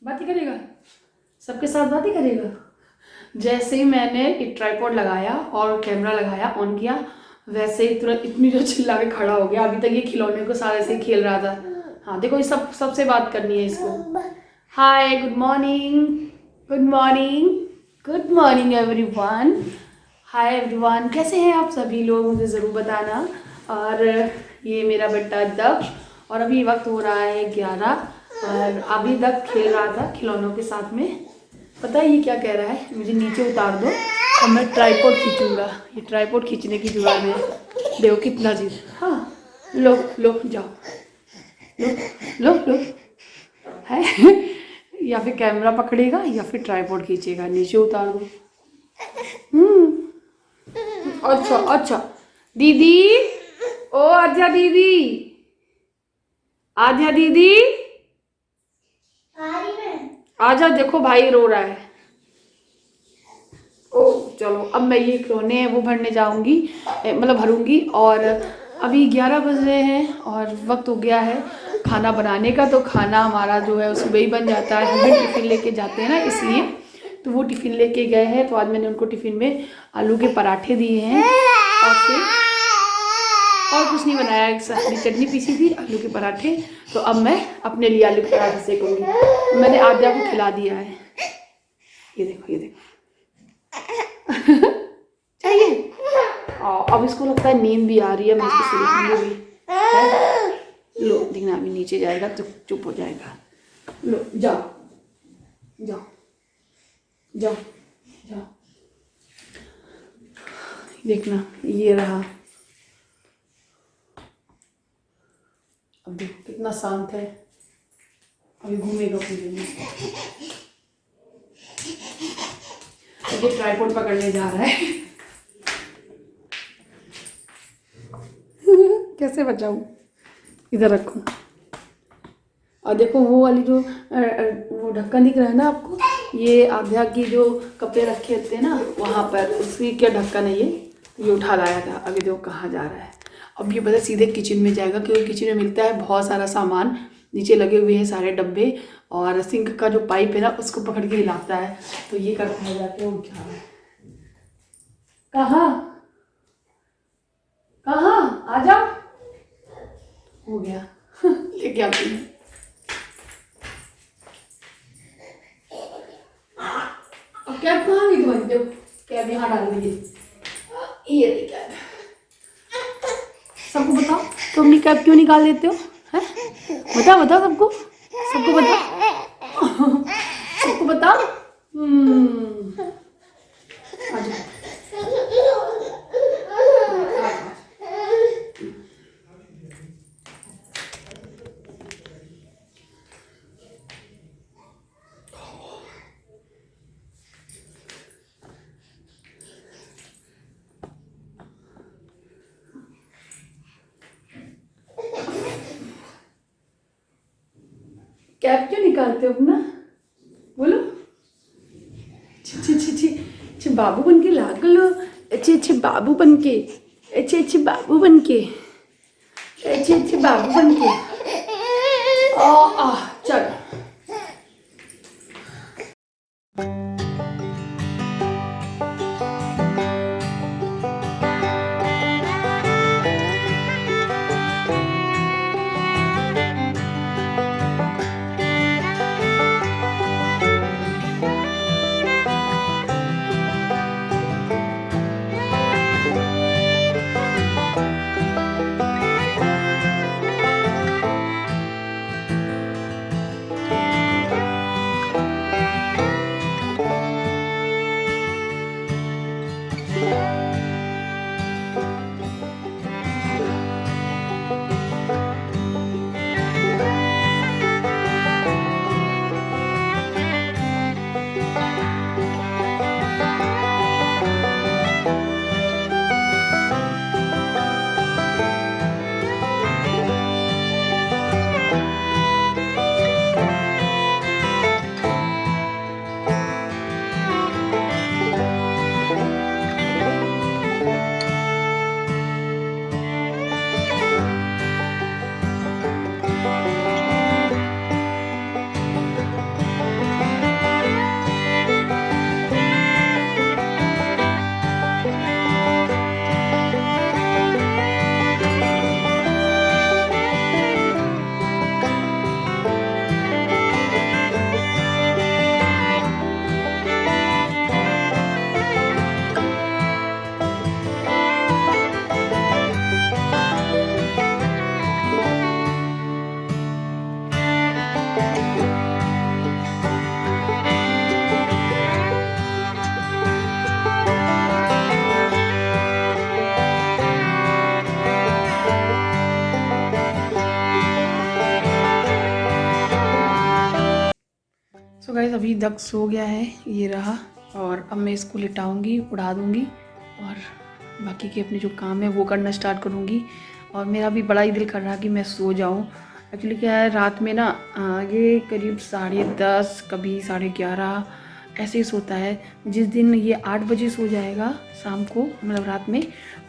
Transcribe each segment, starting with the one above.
बात ही करेगा, सबके साथ बात ही करेगा। जैसे ही मैंने एक ट्राइपॉड लगाया और कैमरा लगाया, ऑन किया, वैसे ही तुरंत इतनी जो चिल्ला के खड़ा हो गया। अभी तक ये खिलौने को साथ ऐसे ही खेल रहा था। हाँ देखो, ये सबसे बात करनी है इसको। Hi, good morning, good morning, good morning everyone. Hi everyone, कैसे हैं आप सभी लोग, मुझे ज़रूर बताना। और ये मेरा बेटा दक्ष, और अभी वक्त हो रहा है 11, और अभी तक खेल रहा था खिलौनों के साथ में। पता है ये क्या कह रहा है, मुझे नीचे उतार दो और मैं ट्राइपॉड खींचूंगा। ये ट्राइपॉड खींचने की जुगाड़ में देखो कितना जिद। हाँ, लो लो जाओ, लो लो लो है। या फिर कैमरा पकड़ेगा या फिर ट्राइपॉड खींचेगा, नीचे उतार दो। अच्छा अच्छा, दीदी, ओ आजा दीदी, आजा दीदी, आजा। देखो भाई रो रहा है। ओ चलो, अब मैं ये खिलौने हैं वो भरने जाऊंगी, मतलब भरूंगी। और अभी 11 बज रहे हैं और वक्त हो गया है खाना बनाने का। तो खाना हमारा जो है सुबह ही बन जाता है, हम भी टिफ़िन लेके जाते हैं ना, इसलिए। तो वो टिफ़िन लेके गए हैं, तो आज मैंने उनको टिफ़िन में आलू के पराठे दिए हैं, और फिर और कुछ नहीं बनाया। एक हरी चटनी पीसी थी, आलू के पराठे। तो अब मैं अपने लिए आलू के पराठे सेकूंगी। मैंने आद्या को खिला दिया है, ये देखो ये देखो। चाहिए। अब इसको लगता है नींद भी आ रही है, मैं इसको सुलाऊंगी भी। लो, देखना अभी नीचे जाएगा तो चुप हो जाएगा। लो जाओ जाओ जाओ जाओ, देखना ये रहा। अब देखो कितना शांत है, अभी घूमेगा पूरे में। ये ट्राइपॉड पकड़ने जा रहा है। कैसे बचाऊं, इधर रखूं। और देखो वो वाली जो वो ढक्कन दिख रहा है ना आपको, ये आध्या की जो कपड़े रखे होते हैं ना वहाँ पर, उसी का ढक्कन है ये उठा लाया था। अभी देखो कहाँ जा रहा है। अब ये पता सीधे किचन में जाएगा, क्योंकि किचन में मिलता है बहुत सारा सामान, नीचे लगे हुए हैं सारे डब्बे, और सिंक का जो पाइप है ना उसको पकड़ के हिलाता है। तो ये करता है जाके, उठ जा रहा है। कहाँ कहाँ, आ जाओ, हो गया। लेके आती हूँ। अब कैब कहाँ गई तुम्हारी, देखो कैब यहाँ डाल दीजिए। ये रही कैब। सबको बताओ, तुम अपनी कैब क्यों निकाल देते हो, हैं? बताओ बताओ सबको, सबको बताओ, सबको बताओ। आ जाओ। कैब क्यों निकालते हो अपना, बोलो। छी छी छी छी, बाबू बन के लाग लो। अच्छे अच्छे बाबू बन के, अच्छे अच्छे बाबू बन के, अच्छे अच्छे बाबू बन के। चल। सो गाइस अभी दक्ष सो गया है, ये रहा। और अब मैं इसको लिटाऊंगी, उड़ा दूंगी और बाकी के अपने जो काम है वो करना स्टार्ट करूंगी। और मेरा भी बड़ा ही दिल कर रहा कि मैं सो जाऊं। एक्चुअली क्या है, रात में ना ये करीब 10:30 कभी 11:30 ऐसे ही सोता है। जिस दिन ये 8 बजे सो जाएगा शाम को, मतलब रात में,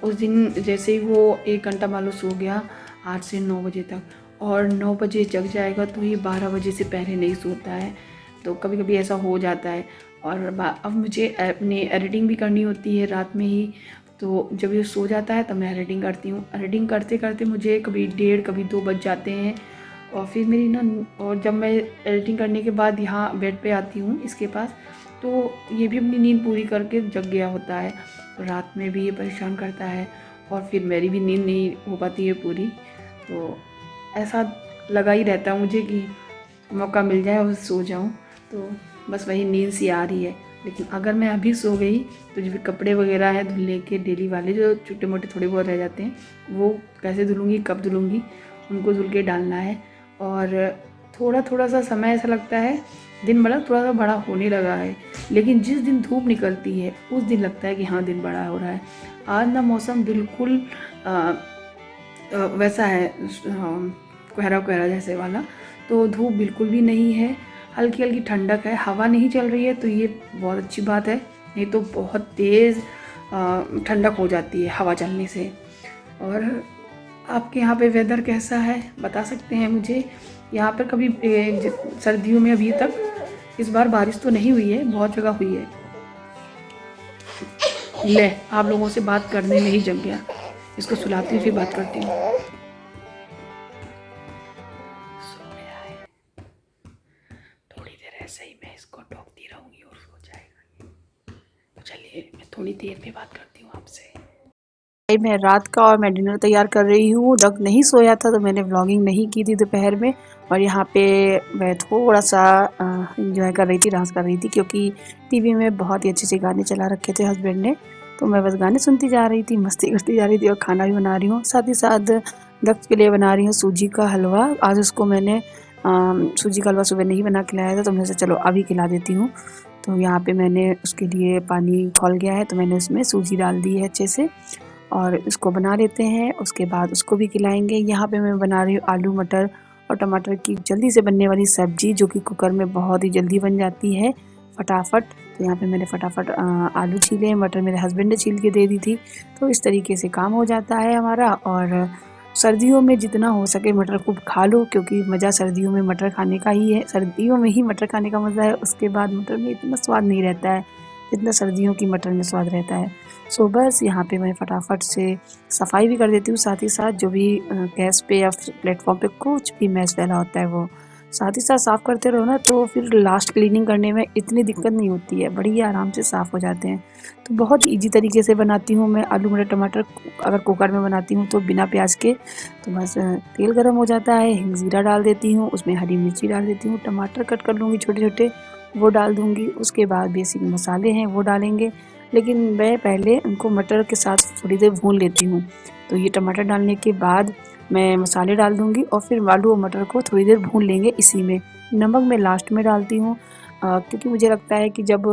उस दिन जैसे ही वो 1 घंटा मान लो सो गया 8 से 9 बजे तक, और 9 बजे जग जाएगा तो ये 12 बजे से पहले नहीं सोता है। तो कभी कभी ऐसा हो जाता है। और अब मुझे अपनी एडिटिंग भी करनी होती है रात में ही, तो जब ये सो जाता है तब मैं एडिटिंग करती हूँ। एडिटिंग करते करते मुझे कभी 1:30 कभी 2 बज जाते हैं। और फिर मेरी ना, और जब मैं एडिटिंग करने के बाद यहाँ बेड पे आती हूँ इसके पास, तो ये भी अपनी नींद पूरी करके जग गया होता है। तो रात में भी ये परेशान करता है और फिर मेरी भी नींद नहीं हो पाती है पूरी। तो ऐसा लगा ही रहता है मुझे कि मौका मिल जाए और सो जाऊँ। तो बस वही नींद सी आ रही है। लेकिन अगर मैं अभी सो गई तो जो भी कपड़े वगैरह हैं धुलने के, डेली वाले जो छोटे मोटे थोड़े बहुत रह जाते हैं, वो कैसे धुलूँगी, कब धुलूँगी, उनको धुल के डालना है। और थोड़ा थोड़ा सा समय ऐसा लगता है, दिन बड़ा थोड़ा सा बड़ा होने लगा है। लेकिन जिस दिन धूप निकलती है उस दिन लगता है कि हाँ दिन बड़ा हो रहा है। आज ना मौसम बिल्कुल वैसा है, कोहरा कोहरा जैसे वाला। तो धूप बिल्कुल भी नहीं है, हल्की हल्की ठंडक है, हवा नहीं चल रही है, तो ये बहुत अच्छी बात है। नहीं तो बहुत तेज़ ठंडक हो जाती है हवा चलने से। और आपके यहाँ पे वेदर कैसा है बता सकते हैं मुझे। यहाँ पर कभी सर्दियों में अभी तक इस बार बारिश तो नहीं हुई है, बहुत जगह हुई है। ले, आप लोगों से बात करने में ही जम गया। इसको सुलाती फिर बात करती हूँ। सो गया है, थोड़ी देर ऐसे ही मैं इसको टोकती रहूँगी और सो जाएगा। तो चलिए मैं थोड़ी देर में बात करती हूँ आपसे। मैं रात का और मैं डिनर तैयार कर रही हूँ। डक नहीं सोया था तो मैंने व्लॉगिंग नहीं की थी दोपहर में। और यहाँ पे मैं थोड़ा सा इंजॉय कर रही थी, डांस कर रही थी, क्योंकि टीवी में बहुत ही अच्छे अच्छे गाने चला रखे थे हस्बैंड ने। तो मैं बस गाने सुनती जा रही थी, मस्ती करती जा रही थी और खाना भी बना रही हूँ। साथ ही साथ दक्ष के लिए बना रही हूँ सूजी का हलवा। आज उसको मैंने सूजी का हलवा सुबह नहीं बना के लाया था, तो मैं सोचा चलो अभी खिला देती हूँ। तो यहाँ पे मैंने उसके लिए पानी खौल गया है तो मैंने उसमें सूजी डाल दी है अच्छे से, और इसको बना लेते हैं। उसके बाद उसको भी खिलाएंगे। यहाँ पे मैं बना रही हूँ आलू मटर और टमाटर की जल्दी से बनने वाली सब्जी, जो कि कुकर में बहुत ही जल्दी बन जाती है फटाफट। तो यहाँ पे मैंने फटाफट आलू छीले, मटर मेरे हस्बैंड ने छील के दे दी थी। तो इस तरीके से काम हो जाता है हमारा। और सर्दियों में जितना हो सके मटर खूब खा लो, क्योंकि मज़ा सर्दियों में मटर खाने का ही है। सर्दियों में ही मटर खाने का मज़ा है, उसके बाद मटर में इतना स्वाद नहीं रहता है जितना सर्दियों की मटर में स्वाद रहता है। सो बस यहाँ पे मैं फटाफट से सफाई भी कर देती हूँ, साथ ही साथ जो भी गैस पे या प्लेटफॉर्म पे कुछ भी मैस फैला होता है वो साथ ही साथ साफ़ करते रहो ना, तो फिर लास्ट क्लीनिंग करने में इतनी दिक्कत नहीं होती है, बड़ी आराम से साफ़ हो जाते हैं। तो बहुत इजी तरीके से बनाती हूँ मैं आलू मटर टमाटर। अगर कुकर में बनाती हूँ तो बिना प्याज के, तो बस तेल गर्म हो जाता है, हिंग जीरा डाल देती हूँ, उसमें हरी मिर्ची डाल देती हूँ, टमाटर कट कर लूँगी छोटे छोटे, वो डाल दूँगी। उसके बाद बेसिक मसाले हैं वो डालेंगे, लेकिन मैं पहले उनको मटर के साथ थोड़ी देर भून लेती हूँ। तो ये टमाटर डालने के बाद मैं मसाले डाल दूँगी और फिर आलू और मटर को थोड़ी देर भून लेंगे इसी में। नमक मैं लास्ट में डालती हूँ, क्योंकि मुझे लगता है कि जब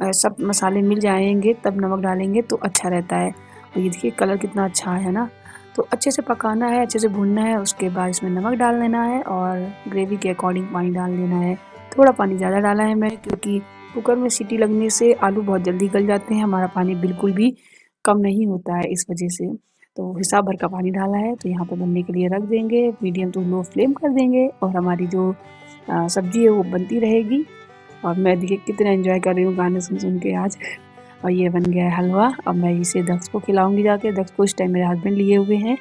सब मसाले मिल जाएंगे तब नमक डालेंगे तो अच्छा रहता है। और ये देखिए कलर कितना अच्छा है ना। तो अच्छे से पकाना है, अच्छे से भूनना है। उसके बाद इसमें नमक डाल देना है और ग्रेवी के अकॉर्डिंग पानी डाल देना है। थोड़ा पानी ज़्यादा डाला है मैं, क्योंकि कुकर में सीटी लगने से आलू बहुत जल्दी गल जाते हैं, हमारा पानी बिल्कुल भी कम नहीं होता है इस वजह से। तो हिसाब भर का पानी डाला है, तो यहाँ पर बनने के लिए रख देंगे, मीडियम टू लो फ्लेम कर देंगे और हमारी जो सब्जी है वो बनती रहेगी। और मैं देखिए कितना एंजॉय कर रही हूँ गाने सुन सुन के आज। और ये बन गया है हलवा। अब मैं इसे दक्ष को खिलाऊंगी जाके। दक्ष को इस टाइम मेरे हस्बैंड लिए हुए हैं,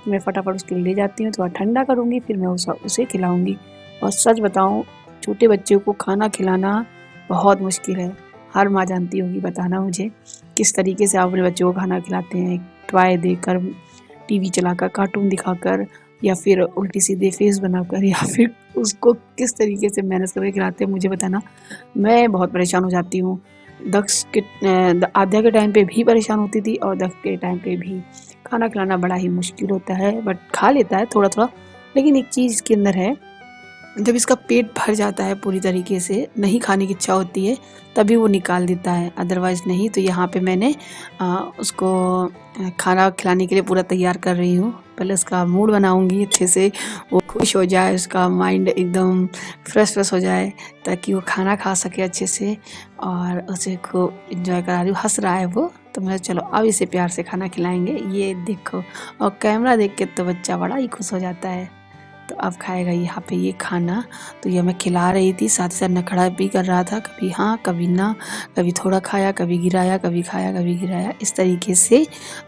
तो मैं फटाफट उसके लिए ले जाती हूँ, थोड़ा ठंडा करूँगी, फिर मैं उसे खिलाऊँगी। और सच बताऊँ, छोटे बच्चों को खाना खिलाना बहुत मुश्किल है। हर माँ जानती होगी, बताना मुझे किस तरीके से आप अपने बच्चों को खाना खिलाते हैं। टॉय देकर, टीवी चलाकर, कार्टून दिखाकर, या फिर उल्टी सीधे फेस बनाकर, या फिर उसको किस तरीके से मैनेज करके खिलाते हैं मुझे बताना। मैं बहुत परेशान हो जाती हूँ। दक्ष के आद्या के टाइम पे भी परेशान होती थी और दक्ष के टाइम पे भी। खाना खिलाना बड़ा ही मुश्किल होता है, बट खा लेता है थोड़ा थोड़ा। लेकिन एक चीज़ इसके अंदर है जब इसका पेट भर जाता है पूरी तरीके से, नहीं खाने की इच्छा होती है, तभी वो निकाल देता है, अदरवाइज़ नहीं। तो यहाँ पे मैंने उसको खाना खिलाने के लिए पूरा तैयार कर रही हूँ। पहले उसका मूड बनाऊँगी अच्छे से, वो खुश हो जाए, उसका माइंड एकदम फ्रेश हो जाए, ताकि वो खाना खा सके अच्छे से, और उसे खूब इंजॉय करा रही हूँ। हँस रहा है वो, तो मैं चलो अब इसे प्यार से खाना खिलाएँगे। ये देखो, और कैमरा देख के तो बच्चा बड़ा ही खुश हो जाता है। तो अब खाएगा यहाँ पे ये खाना। तो ये मैं खिला रही थी, साथ ही साथ नखड़ा भी कर रहा था, कभी हाँ कभी ना, कभी थोड़ा खाया कभी गिराया, कभी खाया कभी गिराया, इस तरीके से।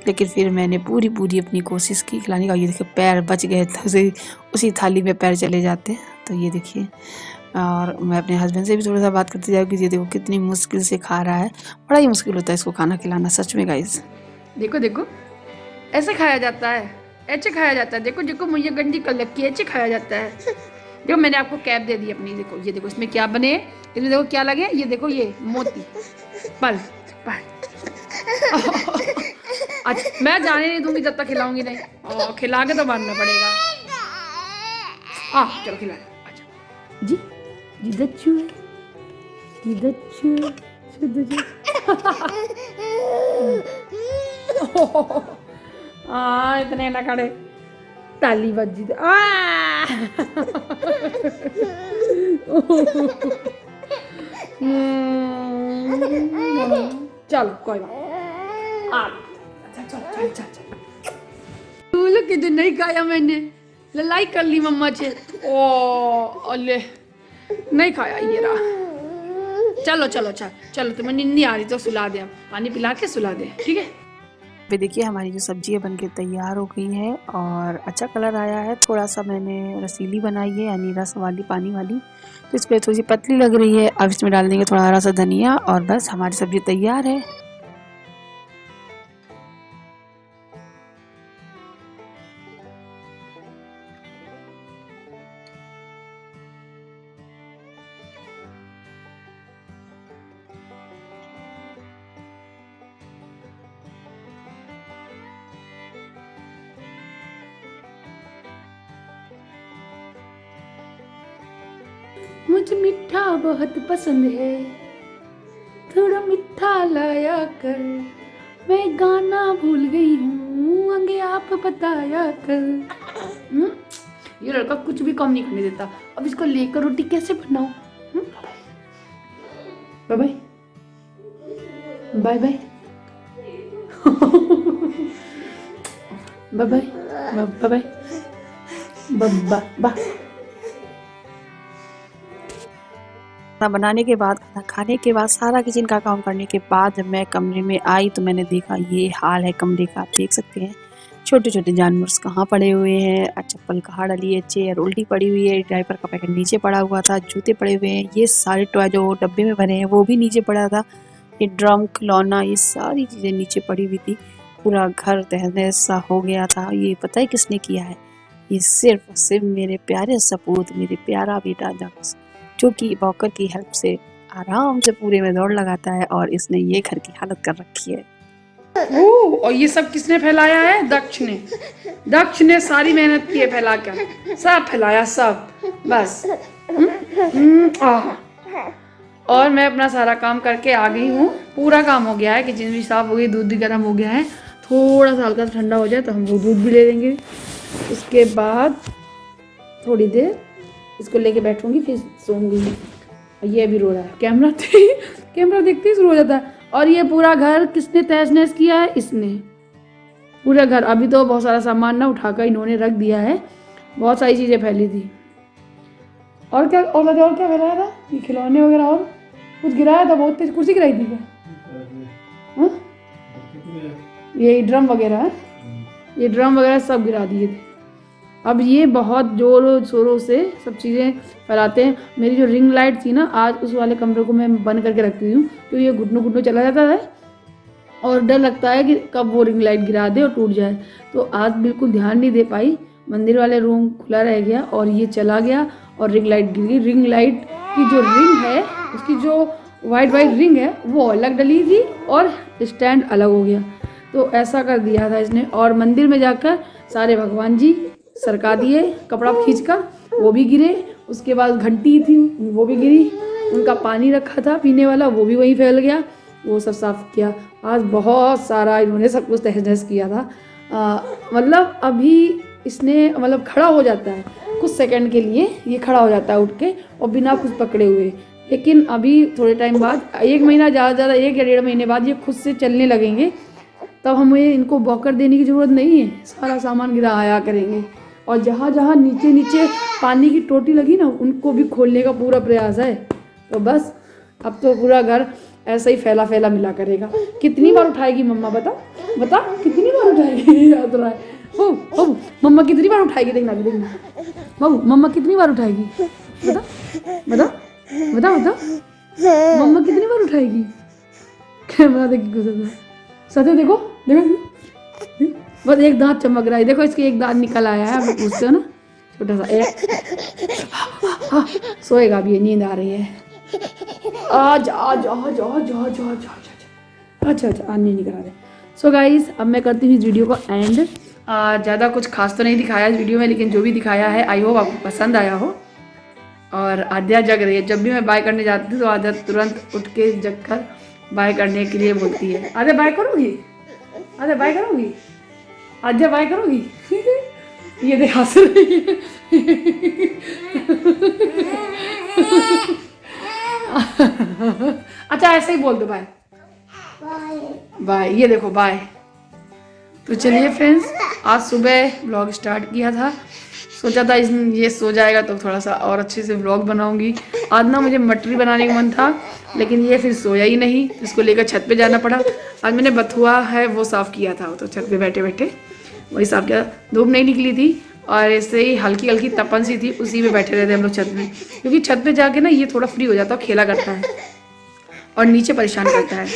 लेकिन फिर मैंने पूरी अपनी कोशिश की खिलाने का। ये देखिए पैर बच गए थे, उसी थाली में पैर चले जाते। तो ये देखिए, और मैं अपने हस्बैंड से भी थोड़ा सा बात करती जाऊँ कि ये देखो कितनी मुश्किल से खा रहा है। बड़ा ही मुश्किल होता है इसको खाना खिलाना, सच में गाइस। देखो देखो, ऐसे खाया जाता है, ऐसे खाया जाता है। देखो देखो, मुझे गंदी कर लगती है, ऐसे खाया जाता है। देखो मैंने आपको कैप दे दी अपनी, देखो ये देखो इसमें क्या बने, इसमें देखो क्या लगे, ये देखो ये मोती, पल पल। अच्छा मैं जाने नहीं दूंगी जब तक खिलाऊंगी नहीं, और खिला के तो मानना पड़ेगा। चलो खिला। अच्छा जी जी दच्चू जी दच्चू इतने ना खड़े, ताली बजी। चलो कोई बात। अच्छा चल चल चल। लोग किधर नहीं खाया मैंने, लड़ाई कर ली मम्मा से। अल्ले नहीं खाया, ये रहा। चलो चलो चल चलो, तुम्हें नींद नहीं आ रही तो सुला दे, अब पानी पिला के सुला दे, ठीक है। पे देखिए हमारी जो सब्जी है बनके तैयार हो गई है, और अच्छा कलर आया है। थोड़ा सा मैंने रसीली बनाई है, यानी रस वाली, पानी वाली, तो इस पर थोड़ी सी पतली लग रही है। अब इसमें डाल देंगे थोड़ा हरा सा धनिया, और बस हमारी सब्जी तैयार है। मुझे मीठा बहुत पसंद है, थोड़ा मीठा लाया कर, मैं गाना भूल गई हूँ, आगे आप बताया कर। ये लड़का कुछ भी कम नहीं करने देता। अब इसको लेकर रोटी कैसे बनाऊं? Bye bye bye bye bye bye bye bye. खाना बनाने के बाद, खाना खाने के बाद, सारा किचन का काम करने के बाद जब मैं कमरे में आई तो मैंने देखा ये हाल है कमरे का। आप देख सकते हैं छोटे छोटे जानवर कहाँ पड़े हुए हैं, चप्पल कहाँ डली है, चेयर उल्टी पड़ी हुई है, ड्राइवर का पैकेट नीचे पड़ा हुआ था, जूते पड़े हुए हैं, ये सारे टॉय जो डब्बे में भरे हैं वो भी नीचे पड़ा था, ये ड्रम खिलौना, ये सारी चीज़ें नीचे पड़ी हुई थी। पूरा घर तहस सा हो गया था। ये पता है किसने किया है? ये सिर्फ सिर्फ मेरे प्यारे सपूत, मेरे प्यारा बेटा दक्ष, जो कि वॉकर की हेल्प से आराम से पूरे में दौड़ लगाता है, और इसने ये घर की हालत कर रखी है। और ये सब किसने फैलाया है? दक्ष ने। दक्ष ने सारी मेहनत की है फैला कर, सब फैलाया सब, बस। और मैं अपना सारा काम करके आ गई हूँ, पूरा काम हो गया है, किचन भी साफ हो गई, दूध भी गर्म हो गया है। थोड़ा सा हल्का ठंडा हो जाए तो हम दूध भी ले लेंगे। उसके बाद थोड़ी देर इसको लेके बैठूंगी, फिर सोऊंगी। ये अभी रो रहा है, कैमरा देखते ही शुरू हो जाता है। और ये पूरा घर किसने तहस नहस किया है? इसने, पूरा घर। अभी तो बहुत सारा सामान ना उठाकर इन्होंने रख दिया है, बहुत सारी चीज़ें फैली थी। और क्या फैलाया था? ये खिलौने वगैरह, और कुछ गिराया था, बहुत तेज कुर्सी गिराई थी क्या? ये ड्रम वगैरह, ये ड्रम वगैरह सब गिरा दिए थे। अब ये बहुत जोरों शोरों से सब चीज़ें फैलाते हैं। मेरी जो रिंग लाइट थी ना, आज उस वाले कमरे को मैं बंद करके रखती हूँ, क्योंकि ये घुटनों चला जाता है और डर लगता है कि कब वो रिंग लाइट गिरा दे और टूट जाए। तो आज बिल्कुल ध्यान नहीं दे पाई, मंदिर वाले रूम खुला रह गया और ये चला गया और रिंग लाइट गिर गई। रिंग लाइट की जो रिंग है, उसकी जो वाइट रिंग है वो अलग डली थी और स्टैंड अलग हो गया। तो ऐसा कर दिया था इसने। और मंदिर में जाकर सारे भगवान जी सरका दिए कपड़ा खींच कर, वो भी गिरे। उसके बाद घंटी थी वो भी गिरी, उनका पानी रखा था पीने वाला वो भी वहीं फैल गया, वो सब साफ़ किया। आज बहुत सारा इन्होंने सब कुछ तहस नहस किया था। मतलब अभी इसने मतलब खड़ा हो जाता है कुछ सेकंड के लिए, ये खड़ा हो जाता है उठ के और बिना कुछ पकड़े हुए, लेकिन अभी थोड़े टाइम बाद 1 महीना ज़्यादा 1 या 1.5 महीने बाद ये खुद से चलने लगेंगे, तब हमें इनको वॉकर देने की ज़रूरत नहीं है, सारा सामान गिराया करेंगे। और जहाँ जहाँ नीचे नीचे पानी की टोटी लगी ना उनको भी खोलने का पूरा प्रयास है। तो बस अब तो पूरा घर ऐसा ही फैला फैला मिला करेगा। कितनी बार उठाएगी मम्मा बता बता, कितनी बार उठाएगी? याद रहा है हो मम्मा कितनी बार उठाएगी, देखना भी देखना बाबू, मम्मा कितनी बार उठाएगी बता बता बता बता, मम्मा कितनी बार उठाएगी? कैमरा देखिए सत्य, देखो देखो बस एक दांत चमक रहा है, देखो इसके एक दांत निकल आया है, आप पूछते हो ना छोटा सा एक। हाँ सोएगा अभी, नींद आ रही है। आज आज आज आज आज आज अच्छा अच्छा आने नहीं करा रहे। सो गाइस अब मैं करती हूँ इस वीडियो को एंड। ज़्यादा कुछ खास तो नहीं दिखाया इस वीडियो में, लेकिन जो भी दिखाया है आई होप आपको पसंद आया हो। और आद्या जग रही है, जब भी मैं बाय करने जाती हूँ तो आद्या तुरंत उठ के जग कर बाय करने के लिए बोलती है। आद्या बाय करोगी? आद्या बाय करोगी? आद्या बाय करोगी? ये देख हंस रही है। अच्छा ऐसे ही बोल दो बाय बाय, ये देखो बाय। तो चलिए फ्रेंड्स, आज सुबह व्लॉग स्टार्ट किया था, सोचा था ये सो जाएगा तो थोड़ा सा और अच्छे से व्लॉग बनाऊंगी। आज ना मुझे मटरी बनाने का मन था, लेकिन ये फिर सोया ही नहीं, इसको लेकर छत पे जाना पड़ा। आज मैंने बथुआ है वो साफ़ किया था, तो छत पे बैठे बैठे वही साफ़ किया। धूप नहीं निकली थी और ऐसे ही हल्की हल्की तपन सी थी, उसी में बैठे रहते हम लोग छत में, क्योंकि छत पे जाके ना ये थोड़ा फ्री हो जाता है, खेला करता है और नीचे परेशान करता है,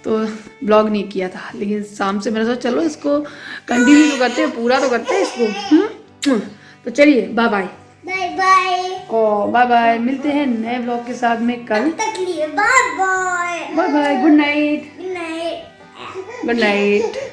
तो ब्लॉग नहीं किया था। लेकिन शाम से मैंने सोचा चलो इसको कंटिन्यू तो करते हैं, पूरा तो करते हैं इसको। तो चलिए बाय बाय बाय बाय। ओ बाय बाय, मिलते हैं नए ब्लॉग के साथ में कल। तक लिए bye bye bye bye, good night good night good night.